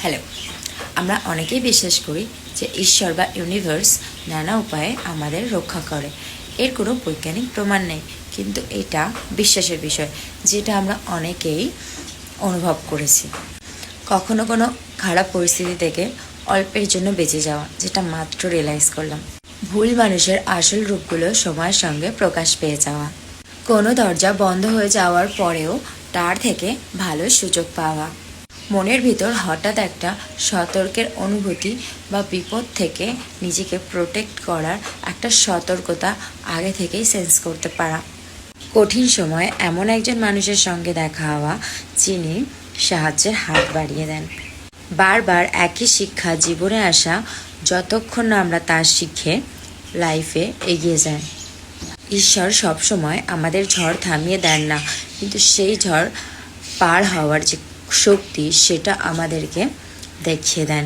Hello, আমরা অনেকেই বিশ্বাস করি যে ঈশ্বর বা ইউনিভার্স নানা উপায়ে আমাদের রক্ষা করে। এর কোনো বৈজ্ঞানিক প্রমাণ নেই, কিন্তু এটা বিশ্বাসের বিষয়, যেটা আমরা অনেকেই অনুভব করেছি। কখনো কোনো খারাপ পরিস্থিতি থেকে অল্পের জন্য বেঁচে যাওয়া, যেটা মাত্র রিয়েলাইজ করলাম। ভুল মানুষের আসল রূপগুলো সময়ের সঙ্গে প্রকাশ পেয়ে যাওয়া। কোনো দরজা বন্ধ হয়ে যাওয়ার পরেও তার থেকে ভালো সুযোগ পাওয়া। মনের ভিতর হঠাৎ একটা সতর্কের অনুভূতি বা বিপদ থেকে নিজেকে প্রোটেক্ট করার একটা সতর্কতা আগে থেকেই সেন্স করতে পারা। কঠিন সময়ে এমন একজন মানুষের সঙ্গে দেখা হওয়া যিনি সাহায্যের হাত বাড়িয়ে দেন। বারবার একই শিক্ষা জীবনে আসা, যতক্ষণ না আমরা তা শিখে লাইফে এগিয়ে যাই। ঈশ্বর সবসময় আমাদের ঝড় থামিয়ে দেন না, কিন্তু সেই ঝড় পার হওয়ার যে শক্তি, সেটা আমাদেরকে দেখিয়ে দেন।